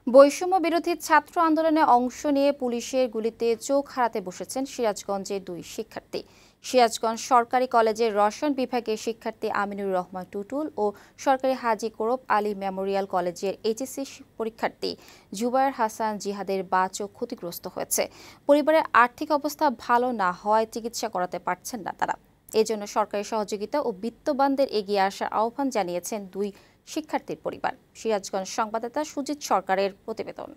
বৈষম্য বিরোধী ছাত্র আন্দোলনে অংশ নিয়ে পুলিশের গুলিতে চোখ হারাতে বসেছেন সিরাজগঞ্জের দুই শিক্ষার্থী। সিরাজগঞ্জ সরকারি কলেজের রসায়ন বিভাগের শিক্ষার্থী আমিনুর রহমান টুটুল ও সরকারি হাজী কোরব আলী মেমোরিয়াল কলেজের এইচএসসি পরীক্ষার্থী জুবায়ের হাসান জিহাদের বাঁ চোখ ক্ষতিগ্রস্ত হয়েছে। পরিবারের আর্থিক অবস্থা ভালো না হওয়ায় চিকিৎসা করাতে পারছেন না তারা। এজন্য সরকারি সহযোগিতা ও বিত্তবানদের এগিয়ে আসার আহ্বান জানিয়েছেন দুই শিক্ষার্থীর পরিবার। সিরাজগঞ্জ সংবাদদাতা সুজিত সরকারের প্রতিবেদন।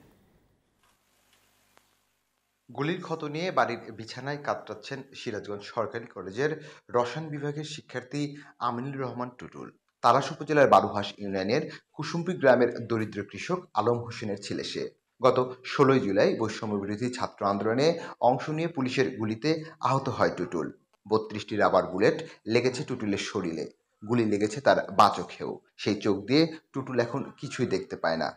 গুলির ক্ষত নিয়ে বাড়ির বিছানায় কাতরাচ্ছেন সিরাজগঞ্জ সরকারি কলেজের রসায়ন বিভাগের শিক্ষার্থী আমিনুর রহমান টুটুল। তারাস উপজেলার বারুহাঁস ইউনিয়নের কুসুম্পি গ্রামের দরিদ্র কৃষক আলম হোসেনের ছেলে সে। গত ১৬ জুলাই বৈষম্য বিরোধী ছাত্র আন্দোলনে অংশ নিয়ে পুলিশের গুলিতে আহত হয় টুটুল। ৩২টি রাবার বুলেট লেগেছে টুটুলের শরীরে। গুলি লেগেছে তার বাঁ চোখেও। সেই চোখ দিয়ে টুটুল এখন কিছুই দেখতে পায় না।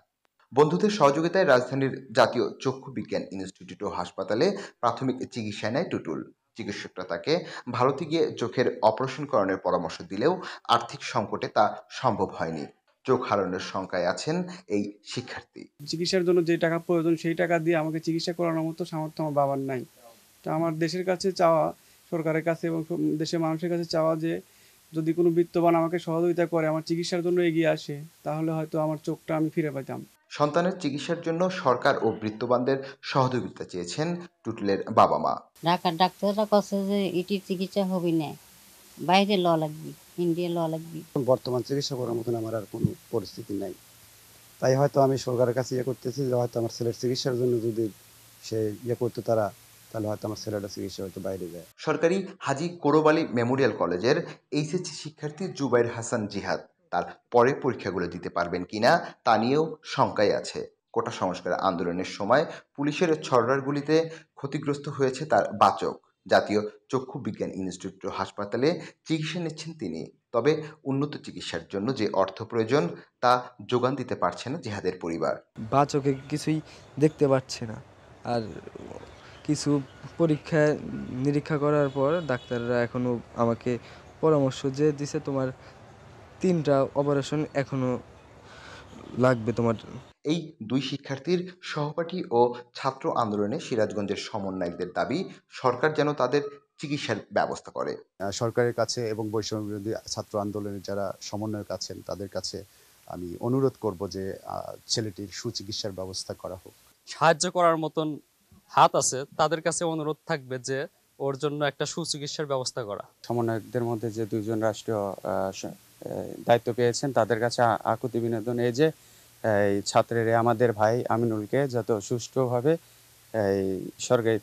বন্ধুদের সহযোগিতায় রাজধানীর জাতীয় চক্ষু বিজ্ঞান ইনস্টিটিউট ও হাসপাতালে প্রাথমিক চিকিৎসা নেয় টুটুল। চিকিৎসকরা তাকে ভারতে গিয়ে চোখের অপারেশন করানোর পরামর্শ দিলেও আর্থিক সংকটে তা সম্ভব হয়নি। চোখ হারানোর শঙ্কায় আছেন এই শিক্ষার্থী। চিকিৎসার জন্য যে টাকা প্রয়োজন সেই টাকা দিয়ে আমাকে চিকিৎসা করানোর মতো সামর্থ্য আমার বাবার নাই। তো আমার দেশের কাছে চাওয়া, সরকারের কাছে এবং দেশের মানুষের কাছে চাওয়া যে যদি কোনো বিত্তবান আমাকে সহযোগিতা করে, আমার চিকিৎসার জন্য এগিয়ে আসে, তাহলে হয়তো আমার চোখটা আমি ফিরে পাইতাম। সন্তানের চিকিৎসার জন্য সরকার ও বিত্তবানদের সহযোগিতা চেয়েছেন টুটুলের বাবা মা। ঢাকার ডাক্তাররা কাছে যে এটির চিকিৎসা হবে না, বাইরে ল লাগবে, ইন্ডিয়া ল লাগবে। বর্তমান চিকিৎসা করার মতন আমার আর কোনো পরিস্থিতি নাই। তাই হয়তো আমি সরকারের কাছে করতেছি যে হয়তো আমার ছেলের চিকিৎসার জন্য যদি সে করতে তাহলে হয়তো আমার ছেলেটা চিকিৎসা হয়তো বাইরে যায়। সরকারি হাজী কোরব আলী মেমোরিয়াল কলেজের এইচএসসি শিক্ষার্থী জুবায়ের হাসান জিহাদ তার পরের পরীক্ষাগুলো দিতে পারবেন কিনা তা নিয়েও শঙ্কায় আছে। কোটা সংস্কার আন্দোলনের সময় পুলিশের ছড়ার গুলিতে ক্ষতিগ্রস্ত হয়েছে তার বাঁ চোখ। জাতীয় চক্ষু বিজ্ঞান ইনস্টিটিউট ও হাসপাতালে চিকিৎসা নিচ্ছেন তিনি। তবে উন্নত চিকিৎসার জন্য যে অর্থ প্রয়োজন তা যোগান দিতে পারছে না জিহাদের পরিবার। বাঁ চোখে কিছুই দেখতে পাচ্ছে না। আর কিছু পরীক্ষা নিরীক্ষা করার পর ডাক্তাররা এখনও আমাকে পরামর্শ যে দিছে, তোমার 3টা অপারেশন এখনও লাগবে তোমার। এই দুই শিক্ষার্থীর সহপাঠী ও ছাত্র আন্দোলনে সিরাজগঞ্জের সমন্বয়কদের দাবি সরকার যেন তাদের চিকিৎসার ব্যবস্থা করে। সরকারের কাছে এবং বৈষম্য বিরোধী ছাত্র আন্দোলনের যারা সমন্বয়ক আছেন তাদের কাছে আমি অনুরোধ করব যে ছেলেটির সুচিকিৎসার ব্যবস্থা করা হোক। সাহায্য করার মতন হাত আছে, তাদের কাছে অনুরোধ থাকবে যে ওর জন্য একটা সুচিকিৎসার ব্যবস্থা করা। সমন্বয়কদের মধ্যে যে দুইজন রাষ্ট্রীয় দায়িত্ব পেয়েছেন তাদের কাছে আকুতি বিনোদন এই যে এই ছাত্রের আমাদের ভাই আমিনুলকে যত সুষ্ঠুভাবে এই সরকারি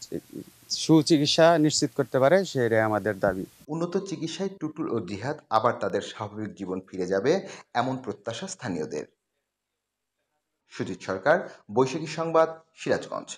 সুচিকিৎসা নিশ্চিত করতে পারে সেটাই আমাদের দাবি। উন্নত চিকিৎসায় টুটুল ও জিহাদ আবার তাদের স্বাভাবিক জীবন ফিরে যাবে এমন প্রত্যাশা স্থানীয়দের। সুজিত সরকার, বৈশাখী সংবাদ, সিরাজগঞ্জ।